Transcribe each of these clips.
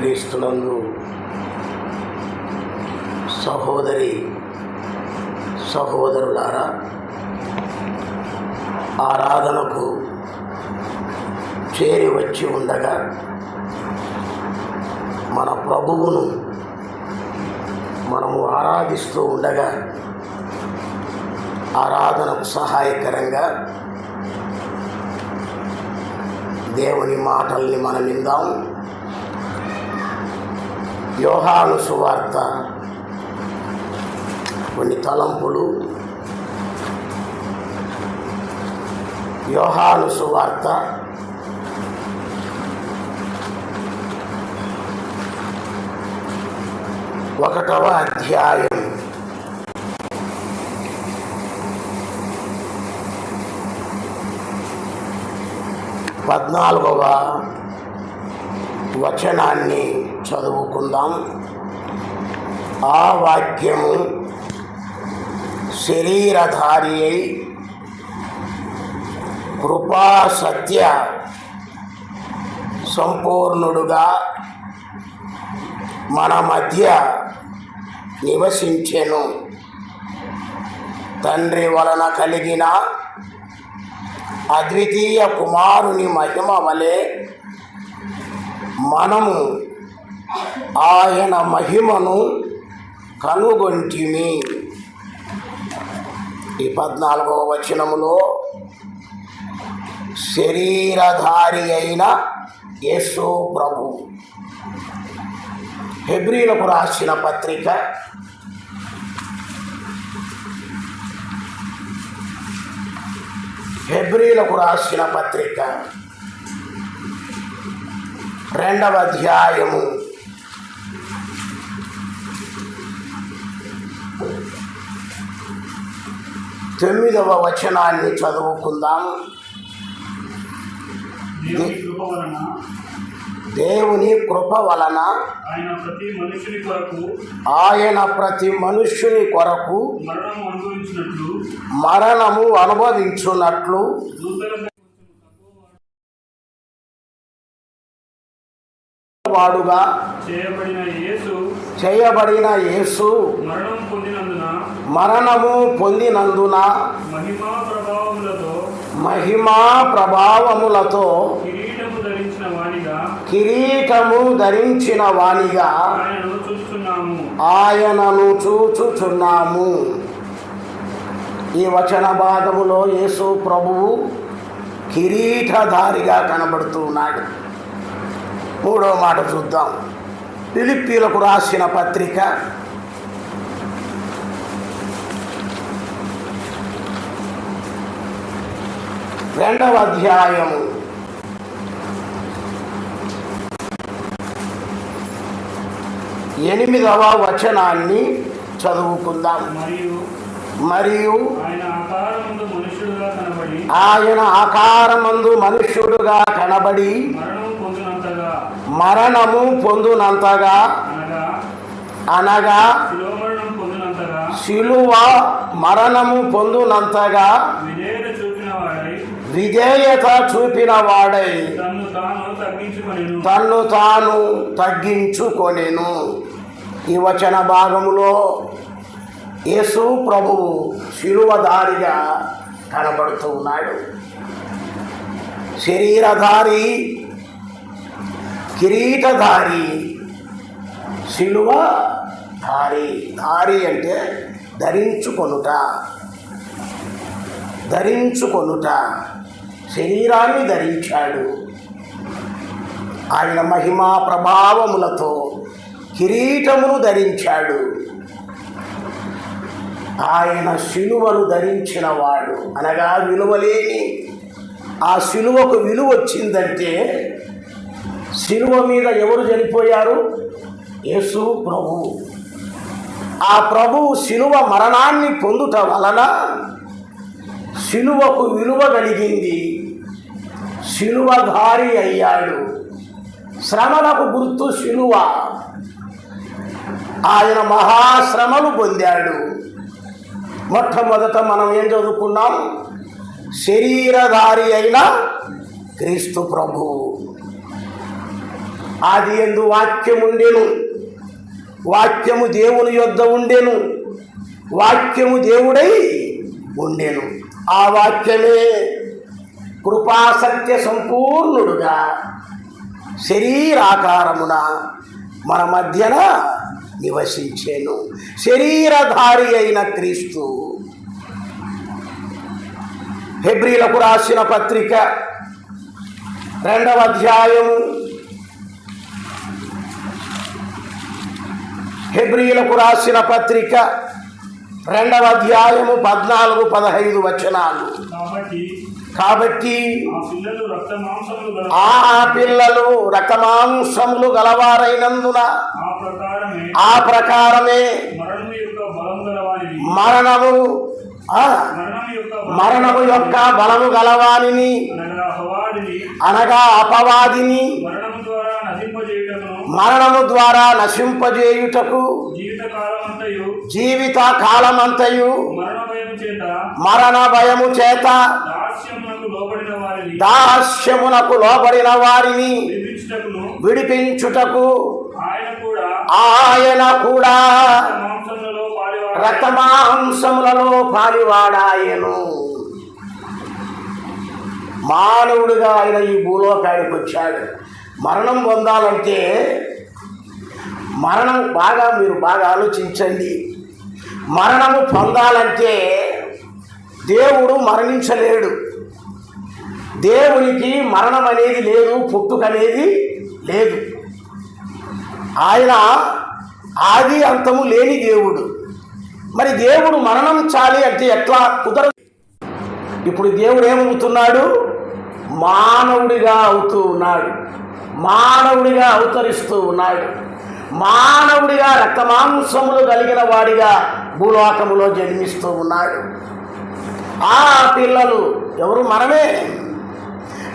క్రీస్తునందు సహోదరి సహోదరులారా, ఆరాధనకు చేరి వచ్చి ఉండగా మన ప్రభువును మనము ఆరాధిస్తూ ఉండగా ఆరాధనకు సహాయకరంగా దేవుని మాటల్ని మనం విందాం. యోహాను సువార్త కొన్ని తలంపులు. యోహాను సువార్త 1వ అధ్యాయం 14వ వచనాన్ని చదువుకుందాం. ఆ వాక్యము శరీరధారి అయి కృపా సత్య సంపూర్ణుడుగా మన మధ్య నివసించెను. తండ్రి వలన కలిగిన అద్వితీయ కుమారుని మహిమ వలె మనము ఆయన మహిమను కనుగొంటిమి. ఈ 14వ వచనములో శరీరధారి అయిన యేసు ప్రభు. హెబ్రీలకు రాసిన పత్రిక 2వ అధ్యాయము 9వ వచనాన్ని చదువుకుందాం. దేవుని కృప వలన ఆయన ప్రతి మనుష్యుని కొరకు మరణము అనుభవించున్నట్లు వాడుగా చేయబడిన యేసు మరణము పొందినందున మహిమా ప్రభావములతో కిరీటము ధరించిన వానిగా ఆయనను చూచుచున్నాము. ఈ వచన భాగములో యేసు ప్రభువు కిరీటధారిగా కనబడుతూ ఉన్నాడు. 3వ మాట చూద్దాం. ఫిలిప్పీలకు రాసిన పత్రిక 2వ అధ్యాయము 8వ వచనాన్ని చదువుకుందాం. మరియు ఆయన ఆకారమందు మనుష్యుడుగా కనబడి మరణము పొందునంతగా అనగా శిలువ మరణము పొందునంతగా విధేయత చూపిన వాడై తన్ను తాను తగ్గించుకొనెను. ఈ వచన భాగములో యేసు ప్రభువు శిలువధారిగా కనబడుతూ ఉన్నాడు. శరీరధారి, కిరీటధారి, శిలువధారి. ధారి అంటే ధరించుకొనుట. శరీరాన్ని ధరించాడు. ఆయన మహిమా ప్రభావములతో కిరీటమును ధరించాడు. ఆయన శిలువను ధరించిన వాడు అనగా విలువలేని ఆ శిలువకు విలువ వచ్చిందంటే శిలువ మీద ఎవరు చనిపోయారు? యేసు ప్రభు. ఆ ప్రభువు శిలువ మరణాన్ని పొందుట వలన శిలువకు విలువ కలిగింది. శిలువధారి అయ్యాడు. శ్రమలకు గుర్తు శిలువ. ఆయన మహాశ్రమలు పొందాడు. మొట్టమొదట మనం ఏం చదువుకున్నాం? శరీరధారి అయిన క్రీస్తు ప్రభు. ఆది యందు వాక్యముండెను, వాక్యము దేవుని యొద్ద ఉండెను, వాక్యము దేవుడై ఉండెను. ఆ వాక్యమే కృపాసత్య సంపూర్ణుడుగా శరీరాకారమున మన మధ్యన నివసించెను. శరీరధారి అయిన క్రీస్తు. హెబ్రీలకు రాసిన పత్రిక 2వ అధ్యాయము, హెబ్రీలకు రాసిన పత్రిక 2వ అధ్యాయము 14-15 వచనాలు. కాబట్టి ఆ పిల్లలు రక్తమాంసములు గలవారైనందున ఆ ప్రకారమే మరణము యొక్క బలము గలవానిని అనగా అపవాదిని మరణము ద్వారా నశింపజేయుటకు జీవిత కాలమంతయు మరణ భయము చేత దాస్యమునకు లోబడిన వారిని విడిపించుటకు ఆయన కూడా రక్తమాంసములలో పాలివాడాయను. మానవుడిగా ఆయన ఈ భూలోకానికి వచ్చాడు. మరణం పొందాలంటే మీరు బాగా ఆలోచించండి. మరణము పొందాలంటే దేవుడు మరణించలేడు. దేవునికి మరణం అనేది లేదు, పుట్టుక అనేది లేదు. ఆయన ఆది అంతము లేని దేవుడు. మరి దేవుడు మరణించాలి అంటే ఎట్లా కుదరదు. ఇప్పుడు దేవుడు ఏమవుతున్నాడు? మానవుడిగా అవుతూ ఉన్నాడు, మానవుడిగా అవతరిస్తూ ఉన్నాడు, మానవుడిగా రక్తమాంసములు కలిగిన వాడిగా భూలోకములో జన్మిస్తూ ఉన్నాడు. ఆ పిల్లలు ఎవరు? మనమే.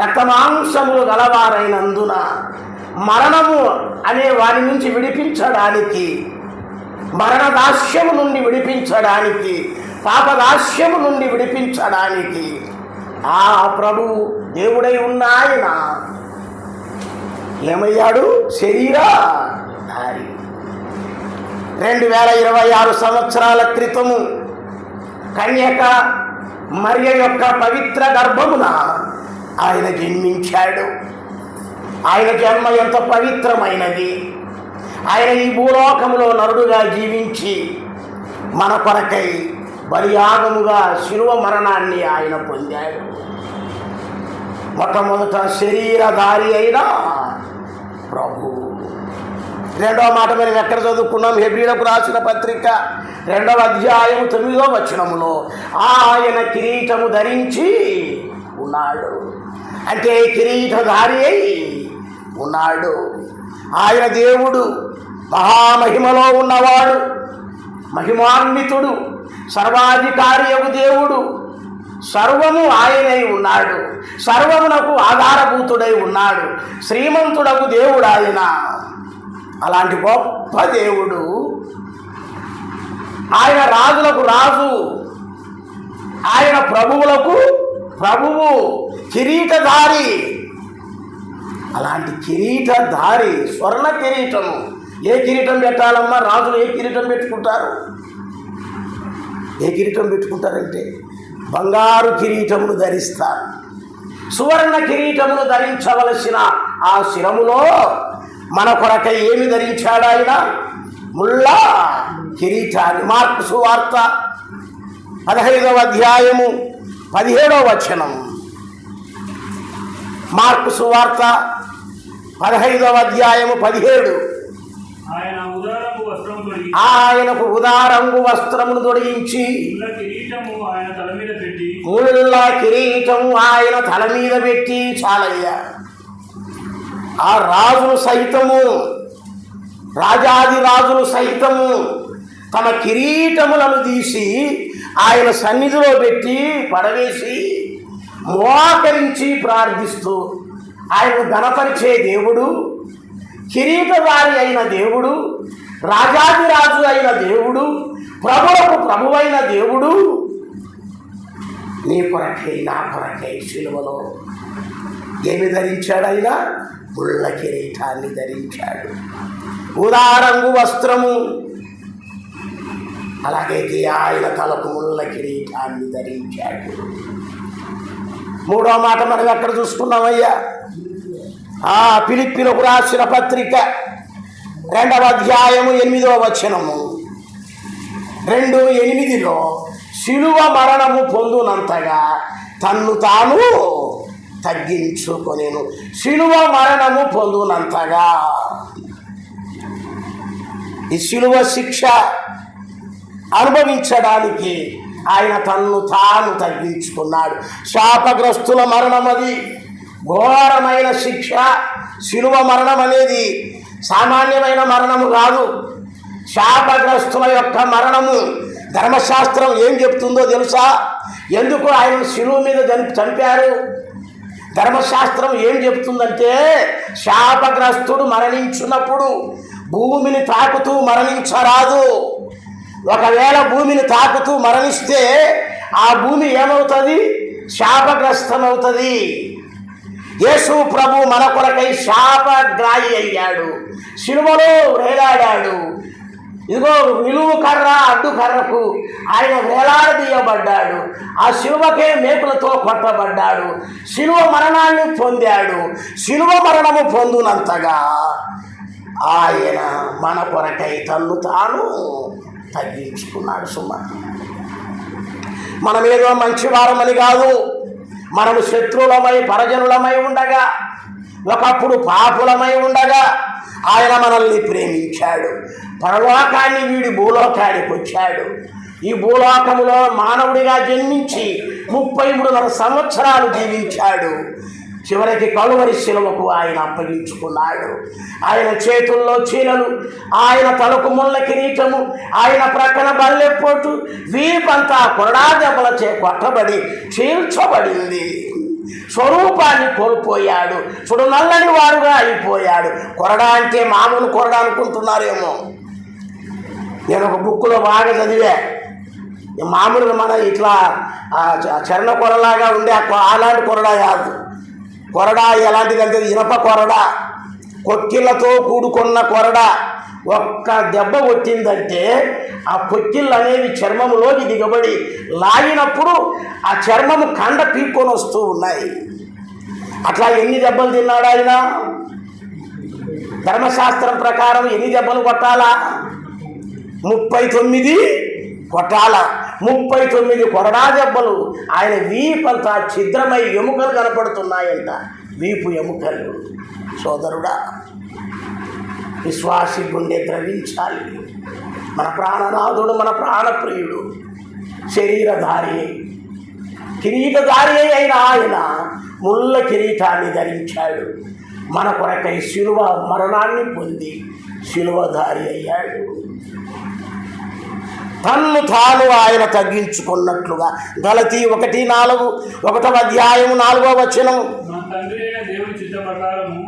రక్తమాంసములు గలవారైనందున మరణము అనే వారి నుంచి విడిపించడానికి, మరణదాస్యము నుండి విడిపించడానికి, పాపదాస్యము నుండి విడిపించడానికి ఆ ప్రభు దేవుడై ఉన్న ఆయన ఏమయ్యాడు? శరీరధారి. 2026 సంవత్సరాల క్రితము కన్యక మరియ యొక్క పవిత్ర గర్భమున ఆయన జన్మించాడు. ఆయన జన్మ ఎంత పవిత్రమైనది. ఆయన ఈ భూలోకములో నరుడుగా జీవించి మన కొరకై బలియాగముగా శిలువ మరణాన్ని ఆయన పొందాడు. మొట్టమొదట శరీరధారి అయిన ప్రభు. రెండవ మాట మనం ఎక్కడ చదువుకున్నాం? హెబ్రీలకు రాసిన పత్రిక 2వ అధ్యాయము 9వ వచనములో ఆయన కిరీటము ధరించి ఉన్నాడు. అంటే కిరీటధారి అయి ఉన్నాడు. ఆయన దేవుడు, మహామహిమలో ఉన్నవాడు, మహిమాన్వితుడు, సర్వాధికారియగు దేవుడు. సర్వము ఆయనై ఉన్నాడు, సర్వమునకు ఆధారభూతుడై ఉన్నాడు, శ్రీమంతుడకు దేవుడు ఆయన. అలాంటి గొప్ప దేవుడు ఆయన. రాజులకు రాజు, ఆయన ప్రభువులకు ప్రభువు, కిరీటధారి. అలాంటి కిరీటధారి, స్వర్ణ కిరీటము. ఏ కిరీటం పెట్టాలమ్మా? రాజులు ఏ కిరీటం పెట్టుకుంటారు? ఏ కిరీటం పెట్టుకుంటారంటే బంగారు కిరీటమును ధరిస్తారు. సువర్ణ కిరీటమును ధరించవలసిన ఆ శిరములో మన కొరకై ఏమి ధరించాడు ఆయన? ముళ్ళ కిరీటాన్ని. మార్కు సువార్త 15వ అధ్యాయము 17వ వచనం. మార్కు సువార్త 15వ అధ్యాయము 17. ఆయనకు ఉదారంగు వస్త్రమును తొడిగించి ముళ్ళ కిరీటము ఆయన తల మీద పెట్టి, చాలయ్యా, ఆ రాజులు సైతము, రాజాది రాజులు సైతము తమ కిరీటములను తీసి ఆయన సన్నిధిలో పెట్టి పడవేసి మోకరించి ప్రార్థిస్తూ ఆయనను ఘనపరిచే దేవుడు, కిరీటధారి అయిన దేవుడు, రాజాది రాజు అయిన దేవుడు, ప్రభువులకు ప్రభువైన దేవుడు నీ కొరకై నా కొరకై శిలువలో ఏమి ధరించాడు? ఆయన ముళ్ళ కిరీటాన్ని ధరించాడు. ఊదారంగు వస్త్రము, అలాగైతే ఆయన తలకు ముళ్ళ కిరీటాన్ని ధరించాడు. మూడో మాట మనం ఎక్కడ చూసుకున్నామయ్యా? ఫిలిప్పీలకు రాసిన పత్రిక 2వ అధ్యాయము 8వ వచనము. 2:8 శిలువ మరణము పొందునంతగా తన్ను తాను తగ్గించుకొనెను. శిలువ మరణము పొందునంతగా, ఈ శిలువ శిక్ష అనుభవించడానికి ఆయన తన్ను తాను తగ్గించుకున్నాడు. శాపగ్రస్తుల మరణం అది ఘోరమైన శిక్ష. శిలువ మరణం అనేది సామాన్యమైన మరణము కాదు. శాపగ్రస్తుల యొక్క మరణము ధర్మశాస్త్రం ఏం చెప్తుందో తెలుసా? ఎందుకు ఆయన శిలువ మీద చంపారు? ధర్మశాస్త్రం ఏం చెప్తుందంటే, శాపగ్రస్తుడు మరణించినప్పుడు భూమిని తాకుతూ మరణించరాదు. ఒకవేళ భూమిని తాకుతూ మరణిస్తే ఆ భూమి ఏమవుతుంది? శాపగ్రస్తమవుతుంది. యేసు ప్రభు మన కొరకై శాపగ్రాహి అయ్యాడు, శిలువలో వేలాడాడు. ఇదిగో నిలువు కర్ర అడ్డు కర్రకు ఆయన వేలాడదీయబడ్డాడు. ఆ శిలువకే మేకులతో కొట్టబడ్డాడు. శిలువ మరణాన్ని పొందాడు. శిలువ మరణము పొందునంతగా ఆయన మన కొరకై తన్ను తాను తగ్గించుకున్నాడు. మనమేదో మంచివారమని కాదు, మనము శత్రువులమై పరజనులమై ఉండగా, ఒకప్పుడు పాపులమై ఉండగా ఆయన మనల్ని ప్రేమించాడు. పరలోకాన్ని వీడి భూలోకానికి వచ్చాడు. ఈ భూలోకములో మానవుడిగా జన్మించి 33.5 సంవత్సరాలు జీవించాడు. చివరికి కలువరి శిలువకు ఆయన అప్పగించుకున్నాడు. ఆయన చేతుల్లో చీలలు, ఆయన తలకు ముళ్ళ కిరీటము, ఆయన ప్రక్కన బల్లెపోటు, వీపంతా కొరడా దెబ్బలచే కొట్టబడి చీల్చబడింది. స్వరూపాన్ని కోల్పోయాడు. చూడు, నల్లని వాడుగా అయిపోయాడు. కొరడా అంటే మామూలు కొరడా అనుకుంటున్నారేమో. నేను ఒక బుక్కులో బాగా చదివా. మామూలుగా మన ఇట్లా చరణ కొరలాగా ఉండే అలాంటి కొరడా కాదు. కొరడా ఎలాంటిదంటే ఇనప కొరడా, కొక్కిళ్ళతో కూడుకున్న కొరడా. ఒక్క దెబ్బ కొట్టిందంటే ఆ కొక్కిళ్ళు అనేవి చర్మములోకి దిగబడి లాగినప్పుడు ఆ చర్మము కండ పీక్కొని వస్తూ ఉన్నాయి. అట్లా ఎన్ని దెబ్బలు తిన్నాడు ఆయన? ధర్మశాస్త్రం ప్రకారం ఎన్ని దెబ్బలు కొట్టాలా? 39 కొట్టాల. 39 కొరడా దెబ్బలు. ఆయన వీపంతా ఛిద్రమై ఎముకలు కనపడుతున్నాయంట, వీపు ఎముకలు. సోదరుడా, విశ్వాసి గుండె ద్రవించాలి. మన ప్రాణనాథుడు, మన ప్రాణప్రియుడు, శరీరధారి, కిరీటధారి అయిన ఆయన ముళ్ళ కిరీటాన్ని ధరించాడు. మన కొరకై శిలువ మరణాన్ని పొంది శిలువధారి అయ్యాడు. తన్ను తాను ఆయన తగ్గించుకున్నట్లుగా. గలతీ 1:4, 1వ అధ్యాయము 4వ వచనం.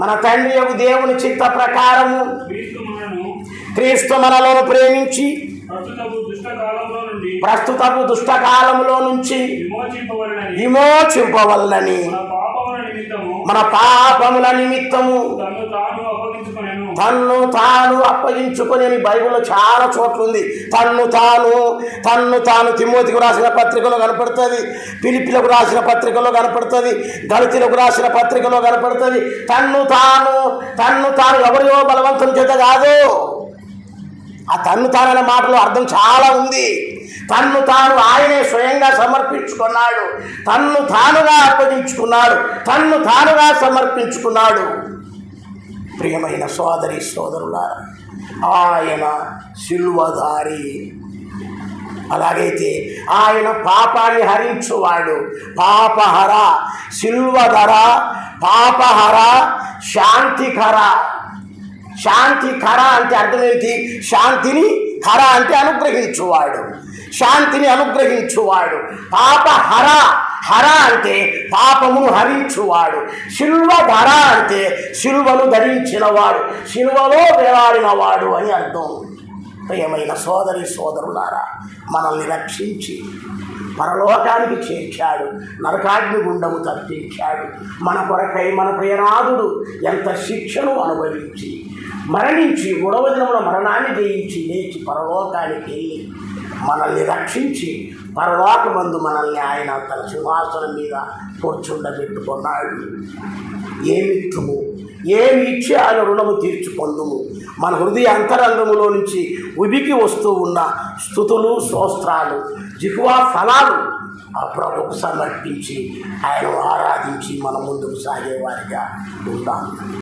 మన తండ్రి యొక్క దేవుని చిత్త ప్రకారము క్రీస్తు మనలను ప్రేమించి ప్రస్తుతపు దుష్టకాలంలో నుంచి విమోచింపవలనని మన పాపముల నిమిత్తము తన్ను తాను అప్పగించుకొని బైబిల్లో చాలా చోట్ల ఉంది. తన్ను తాను తిమోతికి రాసిన పత్రికలో కనపడుతుంది, ఫిలిప్పీలకు రాసిన పత్రికలో కనపడుతుంది, గలతీలకు రాసిన పత్రికలో కనపడుతుంది. తన్ను తాను ఎవరియో బలవంతం చేత కాదు. ఆ తన్ను తాననే మాటలో అర్థం చాలా ఉంది. తన్ను తాను ఆయనే స్వయంగా సమర్పించుకున్నాడు. తన్ను తానుగా అప్పగించుకున్నాడు. తన్ను తానుగా సమర్పించుకున్నాడు. ప్రియమైన సోదరి సోదరులారా, ఆయన శిలువధారి. అలాగైతే ఆయన పాపాన్ని హరించువాడు. పాపహర, శిల్వధర, పాపహర, శాంతికర. శాంతికర అంటే అర్థం ఏంటి? శాంతిని, హర అంటే అనుగ్రహించువాడు, శాంతిని అనుగ్రహించువాడు. పాపహర, హర అంటే పాపమును హరించువాడు. శిల్వధర అంటే శిల్వను ధరించినవాడు, శిల్వలో వేలాడినవాడు అని అర్థం. ప్రియమైన సోదరి సోదరులారా, మనల్ని రక్షించి పరలోకానికి చేర్చాడు, నరకాగ్ని గుండము తప్పించాడు. మన కొరకై మన ప్రియనాథుడు ఎంత శిక్షను అనుభవించి మరణించి 3వ దినమున మరణాన్ని జయించి లేచి పరలోకానికి వెళ్ళి మనల్ని రక్షించి పరలోకమందు మనల్ని ఆయన తన సింహాసనం మీద కూర్చుండబెట్టుకున్నాడు. ఏమిత్తుము, ఏమి ఇచ్చి ఆయన రుణము తీర్చుకొందుము. మన హృదయ అంతరంగములో నుంచి ఉబికి వస్తూ ఉన్న స్తుతులు స్తోత్రాలు జిహ్వా ఫలాలు ఆ ప్రభుకు సమర్పించి ఆయన ఆరాధించి మన ముందుకు సాగేవారిగా ఉందాం.